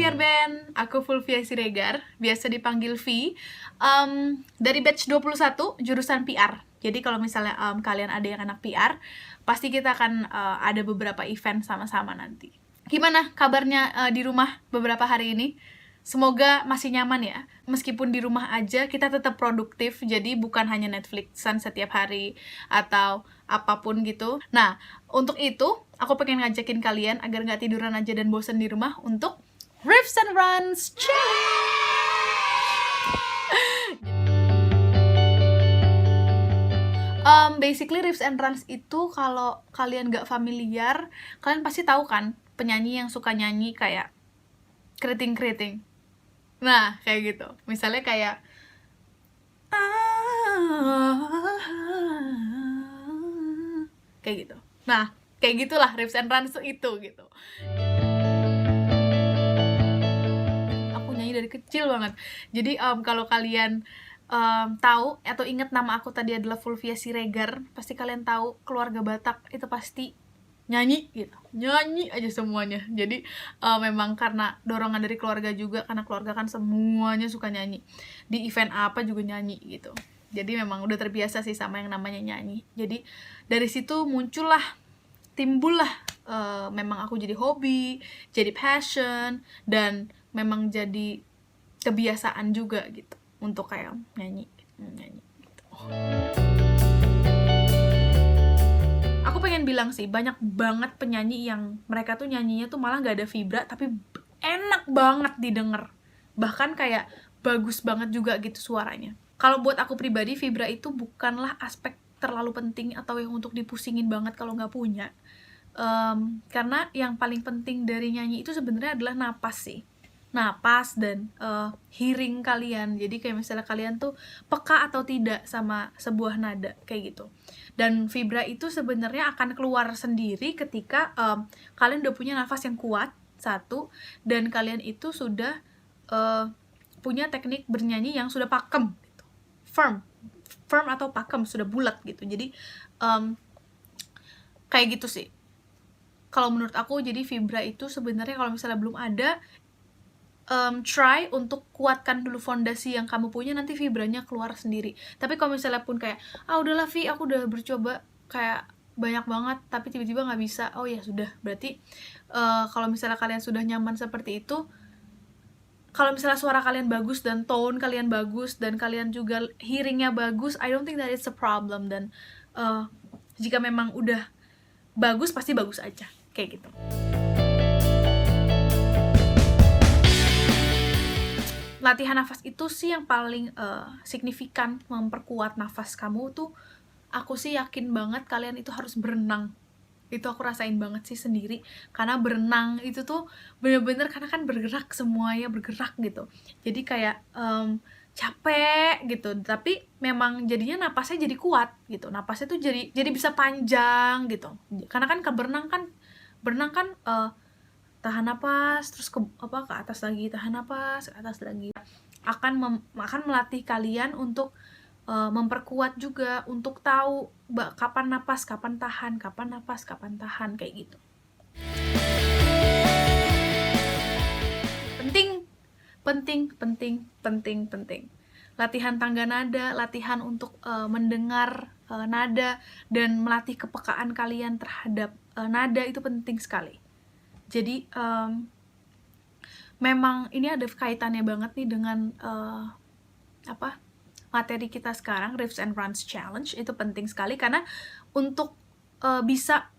Volunteer Band, aku Fulvia Siregar, biasa dipanggil V. Dari batch 21, jurusan PR. Jadi kalau misalnya kalian ada yang anak PR, pasti kita akan ada beberapa event sama-sama nanti. Gimana kabarnya di rumah beberapa hari ini? Semoga masih nyaman ya. Meskipun di rumah aja, kita tetap produktif. Jadi bukan hanya Netflixan setiap hari atau apapun gitu. Nah, untuk itu, aku pengen ngajakin kalian agar nggak tiduran aja dan bosan di rumah untuk Riffs and Runs Challenge. Basically Riffs and Runs itu kalau kalian nggak familiar, kalian pasti tahu kan penyanyi yang suka nyanyi kayak keriting-keriting. Nah, kayak gitu. Misalnya kayak kayak gitu. Nah, kayak gitulah Riffs and Runs itu gitu. Aku nyanyi dari kecil banget. Jadi kalau kalian tahu atau ingat nama aku tadi adalah Fulvia Siregar, pasti kalian tahu keluarga Batak itu pasti nyanyi gitu, nyanyi aja semuanya. Jadi memang karena dorongan dari keluarga juga, karena keluarga kan semuanya suka nyanyi, di event apa juga nyanyi gitu. Jadi memang udah terbiasa sih sama yang namanya nyanyi. Jadi dari situ timbullah memang aku jadi hobi, jadi passion, dan memang jadi kebiasaan juga gitu untuk kayak nyanyi gitu. Aku pengen bilang sih, banyak banget penyanyi yang mereka tuh nyanyinya tuh malah gak ada vibra, tapi enak banget didengar. Bahkan kayak bagus banget juga gitu suaranya. Kalau buat aku pribadi, vibra itu bukanlah aspek terlalu penting atau yang untuk dipusingin banget kalau nggak punya. Karena yang paling penting dari nyanyi itu sebenarnya adalah napas sih. Napas dan hearing kalian. Jadi kayak misalnya kalian tuh peka atau tidak sama sebuah nada kayak gitu. Dan vibra itu sebenarnya akan keluar sendiri ketika kalian udah punya nafas yang kuat, satu, dan kalian itu sudah punya teknik bernyanyi yang sudah pakem gitu. Firm atau pakem, sudah bulat gitu. Jadi kayak gitu sih kalau menurut aku. Jadi vibra itu sebenarnya kalau misalnya belum ada, try untuk kuatkan dulu fondasi yang kamu punya, nanti vibranya keluar sendiri. Tapi kalau misalnya pun kayak udahlah Vi, aku udah bercoba kayak banyak banget tapi tiba-tiba nggak bisa, oh ya sudah, berarti kalau misalnya kalian sudah nyaman seperti itu, kalau misalnya suara kalian bagus dan tone kalian bagus dan kalian juga hearingnya bagus, I don't think that it's a problem. Dan jika memang udah bagus, pasti bagus aja kayak gitu. Latihan nafas itu sih yang paling signifikan memperkuat nafas kamu tuh. Aku sih yakin banget kalian itu harus berenang. Itu aku rasain banget sih sendiri, karena berenang itu tuh bener-bener, karena kan bergerak, semuanya bergerak gitu, jadi kayak capek gitu, tapi memang jadinya napasnya jadi kuat gitu, napasnya tuh jadi bisa panjang gitu, karena kan berenang kan tahan napas, terus ke atas lagi, tahan napas, ke atas lagi, akan melatih kalian untuk memperkuat juga, untuk tahu kapan napas, kapan tahan, kapan napas, kapan tahan, kayak gitu. Penting. Latihan tangga nada, latihan untuk mendengar nada, dan melatih kepekaan kalian terhadap nada itu penting sekali. Jadi memang ini ada kaitannya banget nih dengan materi kita sekarang, Riffs and Runs Challenge. Itu penting sekali karena untuk bisa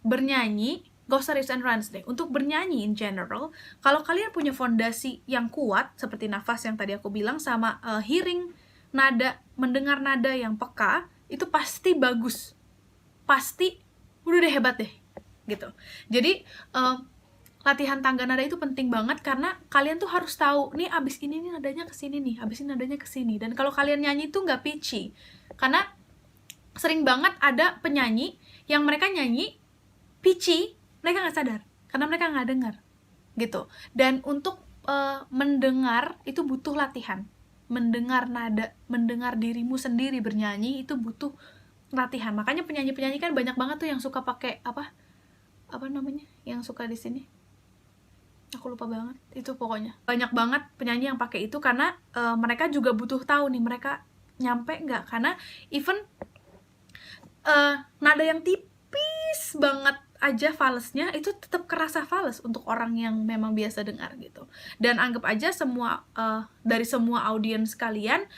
bernyanyi, gak usah Riffs and Runs deh, untuk bernyanyi in general, kalau kalian punya fondasi yang kuat seperti nafas yang tadi aku bilang, sama hearing nada, mendengar nada yang peka, itu pasti bagus, pasti udah deh, hebat deh gitu. Jadi latihan tangga nada itu penting banget karena kalian tuh harus tahu nih, abis ini nih nadanya kesini nih, abis ini nadanya kesini. Dan kalau kalian nyanyi tuh nggak pitchy, karena sering banget ada penyanyi yang mereka nyanyi pitchy, mereka nggak sadar karena mereka nggak dengar gitu. Dan untuk mendengar itu butuh latihan, mendengar nada, mendengar dirimu sendiri bernyanyi itu butuh latihan. Makanya penyanyi-penyanyi kan banyak banget tuh yang suka pakai apa namanya, yang suka di sini aku lupa banget itu, pokoknya banyak banget penyanyi yang pakai itu karena mereka juga butuh tahu nih mereka nyampe nggak, karena even nada yang tipis banget aja falesnya itu tetap kerasa fales untuk orang yang memang biasa dengar gitu. Dan anggap aja semua dari semua audiens kalian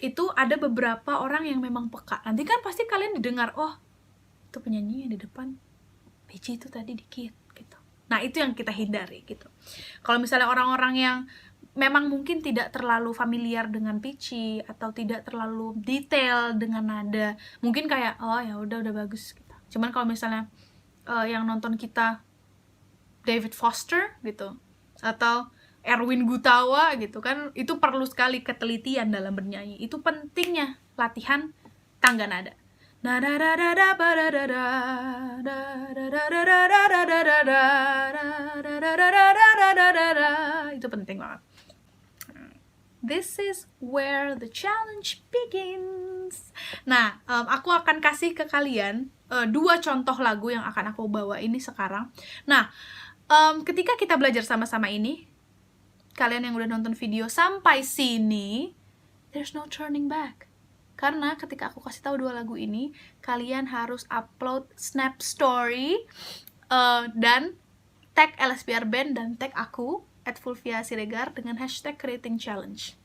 itu ada beberapa orang yang memang peka. Nanti kan pasti kalian didengar, oh itu penyanyi yang di depan pitchy itu tadi dikit gitu. Nah itu yang kita hindari gitu. Kalau misalnya orang-orang yang memang mungkin tidak terlalu familiar dengan pitchy atau tidak terlalu detail dengan nada, mungkin kayak oh ya udah bagus gitu. Cuman kalau misalnya yang nonton kita David Foster gitu atau Erwin Gutawa gitu kan, itu perlu sekali ketelitian dalam bernyanyi. Itu pentingnya latihan tangga nada. Itu penting banget. This is where the challenge begins. Nah, aku akan kasih ke kalian 2 contoh lagu yang akan aku bawa ini sekarang. Nah, ketika kita belajar sama-sama ini, kalian yang udah nonton video sampai sini, there's no turning back. Karena ketika aku kasih tahu 2 lagu ini, kalian harus upload snap story dan tag LSPR Band dan tag aku @Fulvia_Siregar dengan #creatingchallenge.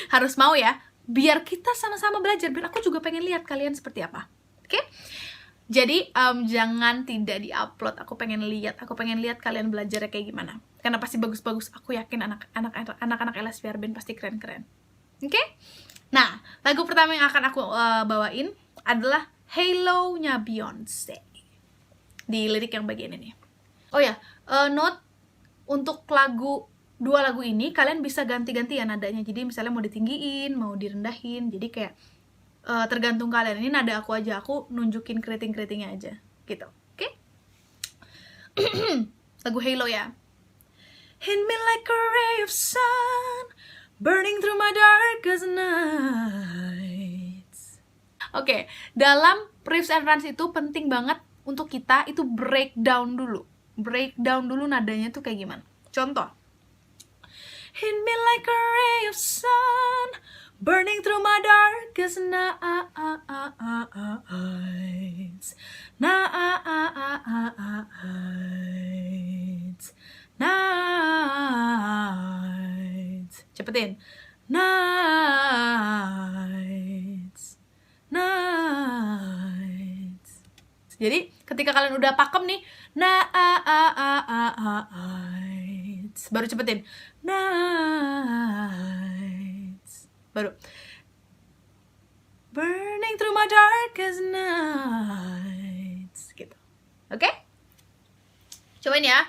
Harus mau ya, biar kita sama-sama belajar, biar aku juga pengen lihat kalian seperti apa. Oke? Jadi jangan tidak diupload, aku pengen lihat kalian belajarnya kayak gimana. Karena pasti bagus-bagus, aku yakin anak-anak LSPR Band pasti keren-keren. Oke? Nah, lagu pertama yang akan aku bawain adalah Halo-nya Beyonce. Di lirik yang bagian ini. Oh ya, note untuk 2 lagu ini kalian bisa ganti-gantian nadanya. Jadi misalnya mau ditinggiin, mau direndahin. Jadi kayak tergantung kalian. Ini nada aku aja, aku nunjukin keriting-keritingnya aja gitu. Oke? Lagu Halo ya. Hit me like a ray of sun, burning through my darkest nights. Oke, dalam riffs and runs itu penting banget untuk kita itu breakdown dulu nadanya tuh kayak gimana. Contoh, hit me like a ray of sun, burning through my darkest nights, nights. Cepetin. Nights. Jadi ketika kalian udah pakem nih, nights, baru cepetin. Nights. Baru burning through my darkest nights. Gitu. Oke? Cobain ya.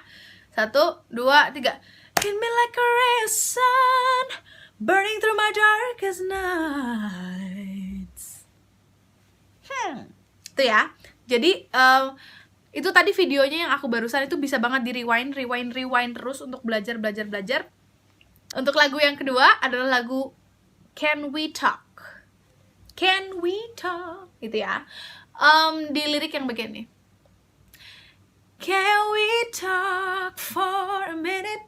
1, 2, 3. Hit me like a ray of sun, burning through my darkest nights. Itu ya. Jadi itu tadi videonya yang aku barusan itu bisa banget di rewind terus untuk belajar. Untuk lagu yang kedua adalah lagu Can We Talk. Can we talk? Gitu ya. Di lirik yang bagian nih. Can we talk for a minute?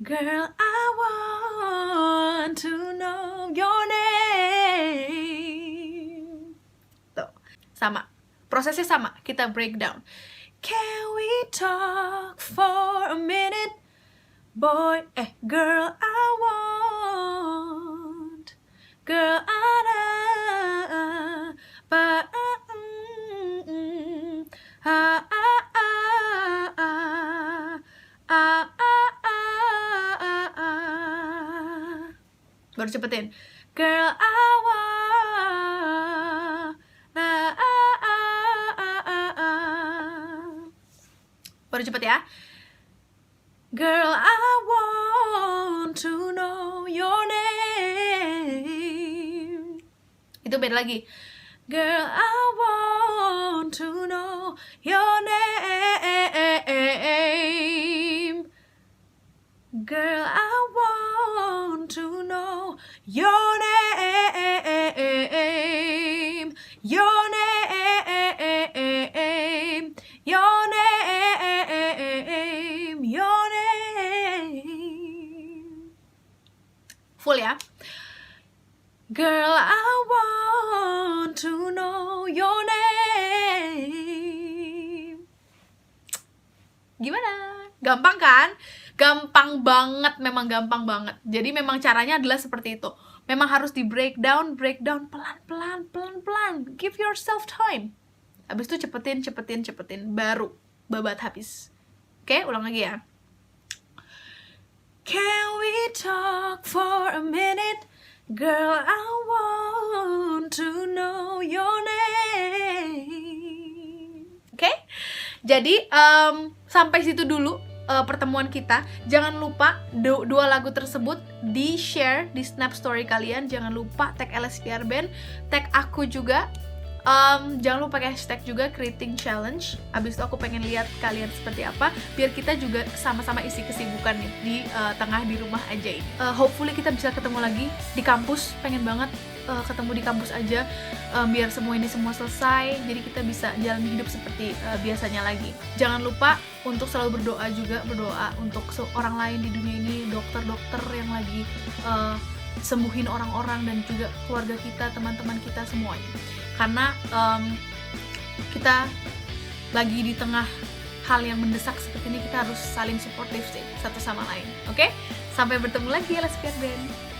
Girl, I want to know your name. Tuh, sama. Prosesnya sama, kita breakdown. Can we talk for a minute? Girl, I want. Girl, baru cepetin. Girl, I want. Baru cepet ya. Girl, I want to know your name. Itu beda lagi. Girl, I want to know your name. Girl, I want to know your name. Your name. Your name. Girl, I want to know your name. Gimana? Gampang kan? Gampang banget, memang gampang banget. Jadi memang caranya adalah seperti itu. Memang harus di breakdown pelan-pelan. Give yourself time. Habis itu cepetin, baru babat habis. Oke, ulang lagi ya. Can we talk for a minute? Girl, I want to know your name. Oke? Jadi, sampai situ dulu pertemuan kita. Jangan lupa dua lagu tersebut di-share di Snap Story kalian. Jangan lupa tag LSPR Band, tag aku juga. Jangan lupa pakai hashtag juga Creating Challenge. Abis itu aku pengen lihat kalian seperti apa, biar kita juga sama-sama isi kesibukan nih di tengah di rumah aja ini. Hopefully kita bisa ketemu lagi di kampus. Pengen banget ketemu di kampus aja, biar semua ini selesai, jadi kita bisa jalan hidup seperti biasanya lagi. Jangan lupa untuk selalu berdoa juga, berdoa untuk orang lain di dunia ini, dokter-dokter yang lagi sembuhin orang-orang, dan juga keluarga kita, teman-teman kita semuanya. Karena kita lagi di tengah hal yang mendesak seperti ini, kita harus saling supportive sih satu sama lain. Oke? Sampai bertemu lagi LSPR Band.